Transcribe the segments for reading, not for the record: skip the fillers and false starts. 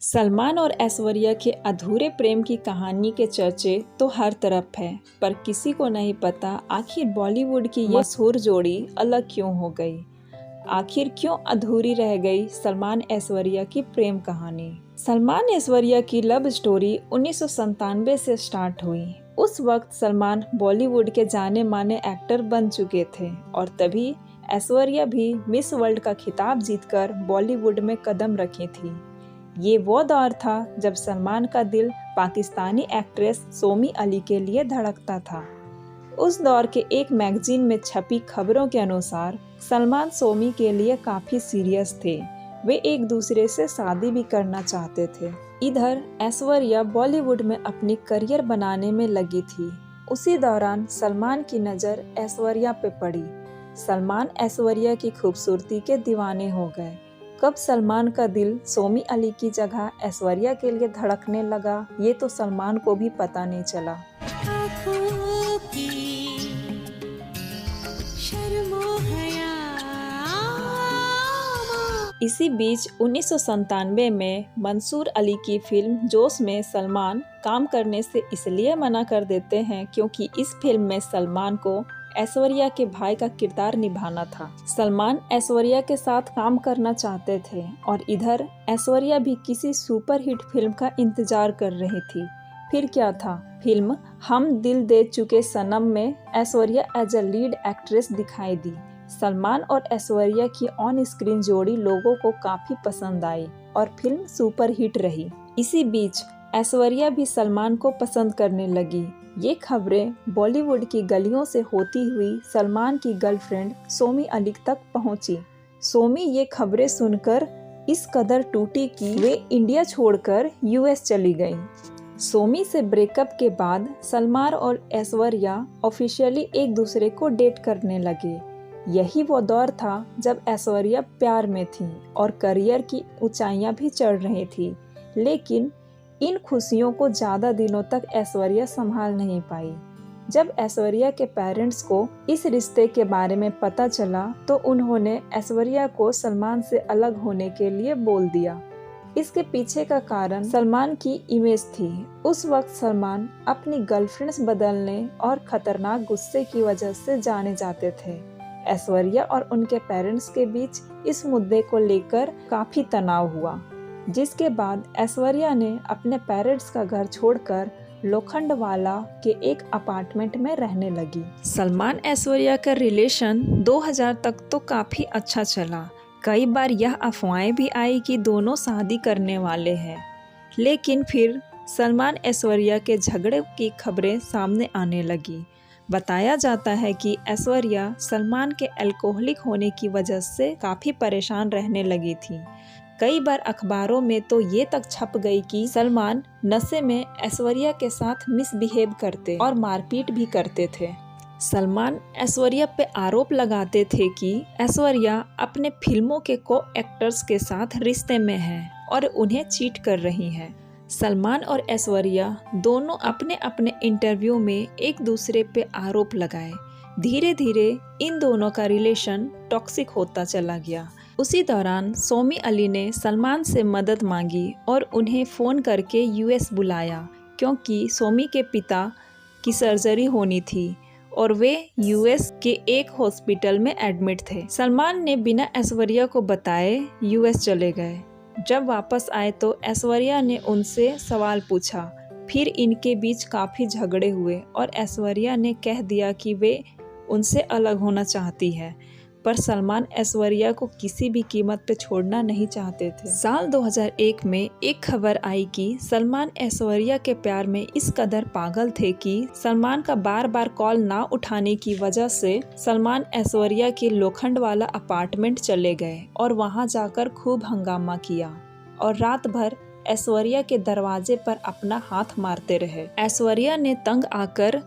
सलमान और ऐश्वर्या के अधूरे प्रेम की कहानी के चर्चे तो हर तरफ है, पर किसी को नहीं पता आखिर बॉलीवुड की ये मशहूर जोड़ी अलग क्यों हो गई। आखिर क्यों अधूरी रह गई सलमान ऐश्वर्या की प्रेम कहानी। सलमान ऐश्वर्या की लव स्टोरी 1997 से स्टार्ट हुई। उस वक्त सलमान बॉलीवुड के जाने माने एक्टर बन चुके थे और तभी ऐश्वर्या भी मिस वर्ल्ड का खिताब जीतकर बॉलीवुड में कदम रखी थी। ये वो दौर था जब सलमान का दिल पाकिस्तानी एक्ट्रेस सोमी अली के लिए धड़कता था। उस दौर के एक मैगजीन में छपी खबरों के अनुसार सलमान सोमी के लिए काफी सीरियस थे। वे एक दूसरे से शादी भी करना चाहते थे। इधर ऐश्वर्या बॉलीवुड में अपनी करियर बनाने में लगी थी। उसी दौरान सलमान की नज़र ऐश्वर्या पे पड़ी। सलमान ऐश्वर्या की खूबसूरती के दीवाने हो गए। कब सलमान का दिल सोमी अली की जगह ऐश्वर्या के लिए धड़कने लगा, ये तो सलमान को भी पता नहीं चला। इसी बीच 1997 में मंसूर अली की फिल्म जोश में सलमान काम करने से इसलिए मना कर देते हैं क्योंकि इस फिल्म में सलमान को ऐश्वर्या के भाई का किरदार निभाना था। सलमान ऐश्वर्या के साथ काम करना चाहते थे और इधर ऐश्वर्या भी किसी सुपरहिट फिल्म का इंतजार कर रही थी। फिर क्या था, फिल्म हम दिल दे चुके सनम में Aishwarya as a lead actress दिखाई दी। सलमान और ऐश्वर्या की ऑन स्क्रीन जोड़ी लोगों को काफी पसंद आई और फिल्म सुपरहिट रही। इसी बीच ऐश्वर्या भी सलमान को पसंद करने लगी। ये खबरें बॉलीवुड की गलियों से होती हुई सलमान की गर्लफ्रेंड सोमी अली तक पहुंची। सोमी ये खबरें सुनकर इस कदर टूटी कि वे इंडिया छोड़कर यूएस चली गईं। सोमी से ब्रेकअप के बाद सलमान और ऐश्वर्या ऑफिशियली एक दूसरे को डेट करने लगे। यही वो दौर था जब ऐश्वर्या प्यार में थी और करियर की ऊंचाइयां भी चढ़ रही थी, लेकिन इन खुशियों को ज़्यादा दिनों तक ऐश्वर्या संभाल नहीं पाई। जब ऐश्वर्या के पेरेंट्स को इस रिश्ते के बारे में पता चला तो उन्होंने ऐश्वर्या को सलमान से अलग होने के लिए बोल दिया। इसके पीछे का कारण सलमान की इमेज थी। उस वक्त सलमान अपनी गर्लफ्रेंड्स बदलने और खतरनाक गुस्से की वजह से जाने जाते थे। ऐश्वर्या और उनके पेरेंट्स के बीच इस मुद्दे को लेकर काफी तनाव हुआ, जिसके बाद ऐश्वर्या ने अपने पेरेंट्स का घर छोड़कर लोखंडवाला के एक अपार्टमेंट में रहने लगी। सलमान ऐश्वर्या का रिलेशन 2000 तक तो काफी अच्छा चला। कई बार यह अफवाहें भी आई कि दोनों शादी करने वाले हैं, लेकिन फिर सलमान ऐश्वर्या के झगड़े की खबरें सामने आने लगी। बताया जाता है कि ऐश्वर्या सलमान के अल्कोहलिक होने की वजह से काफी परेशान रहने लगी थी। कई बार अखबारों में तो ये तक छप गई कि सलमान नशे में ऐश्वर्या के साथ मिसबिहेव करते और मारपीट भी करते थे। सलमान ऐश्वर्या पे आरोप लगाते थे कि ऐश्वर्या अपने फिल्मों के को एक्टर्स के साथ रिश्ते में है और उन्हें चीट कर रही है। सलमान और ऐश्वर्या दोनों अपने अपने इंटरव्यू में एक दूसरे पे आरोप लगाए। धीरे धीरे इन दोनों का रिलेशन टॉक्सिक होता चला गया। उसी दौरान सोमी अली ने सलमान से मदद मांगी और उन्हें फ़ोन करके यूएस बुलाया, क्योंकि सोमी के पिता की सर्जरी होनी थी और वे यूएस के एक हॉस्पिटल में एडमिट थे। सलमान ने बिना ऐश्वर्या को बताए यूएस चले गए। जब वापस आए तो ऐश्वर्या ने उनसे सवाल पूछा। फिर इनके बीच काफ़ी झगड़े हुए और ऐश्वर्या ने कह दिया कि वे उनसे अलग होना चाहती है, पर सलमान ऐश्वर्या को किसी भी कीमत पे छोड़ना नहीं चाहते थे। साल 2001 में एक खबर आई कि सलमान ऐश्वर्या के प्यार में इस कदर पागल थे कि सलमान का बार बार कॉल ना उठाने की वजह से सलमान ऐश्वर्या के लोखंडवाला अपार्टमेंट चले गए और वहां जाकर खूब हंगामा किया और रात भर ऐश्वर्या के दरवाजे पर अपना हाथ मारते रहे। ऐश्वर्या ने तंग आकर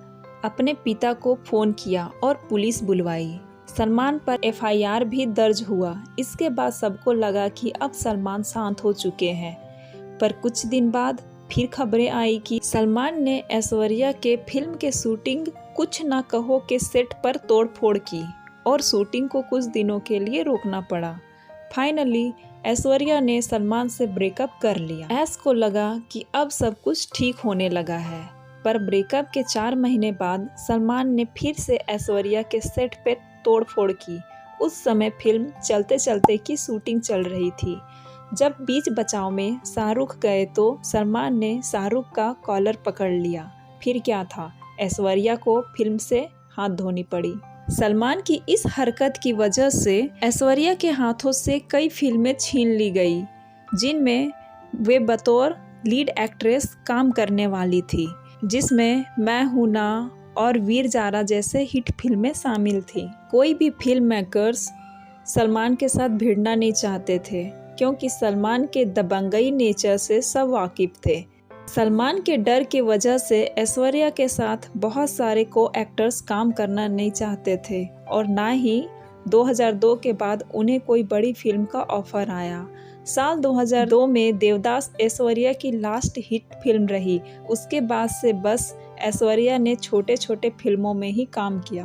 अपने पिता को फोन किया और पुलिस बुलवाई। सलमान पर एफआईआर भी दर्ज हुआ। इसके बाद सबको लगा कि अब सलमान शांत हो चुके हैं, पर कुछ दिन बाद फिर खबरें आई कि सलमान ने ऐश्वर्या के फिल्म के शूटिंग कुछ ना कहो के सेट पर तोड़फोड़ की और शूटिंग को कुछ दिनों के लिए रोकना पड़ा। फाइनली ऐश्वर्या ने सलमान से ब्रेकअप कर लिया। ऐश को लगा कि अब सब कुछ ठीक होने लगा है, पर ब्रेकअप के 4 महीने बाद सलमान ने फिर से ऐश्वर्या के सेट पे तोड़फोड़ की। उस समय फिल्म चलते चलते की शूटिंग चल रही थी। जब बीच बचाव में शाहरुख गए तो सलमान ने शाहरुख का कॉलर पकड़ लिया। फिर क्या था, ऐश्वर्या को फिल्म से हाथ धोनी पड़ी। सलमान की इस हरकत की वजह से ऐश्वर्या के हाथों से कई फिल्में छीन ली गई, जिनमें वे बतौर लीड एक्ट्रेस काम करने वाली थी, जिसमें मैं हूं ना और वीर जारा जैसे हिट फिल्में शामिल थी। कोई भी फिल्म मेकर्स सलमान के साथ भिड़ना नहीं चाहते थे, क्योंकि सलमान के दबंगई नेचर से सब वाकिफ थे। सलमान के डर की वजह से ऐश्वर्या के साथ बहुत सारे को एक्टर्स काम करना नहीं चाहते थे, और ना ही 2002 के बाद उन्हें कोई बड़ी फिल्म का ऑफर आया। साल 2002 में देवदास ऐश्वर्या की लास्ट हिट फिल्म रही। उसके बाद से बस ऐश्वर्या ने छोटे छोटे फिल्मों में ही काम किया।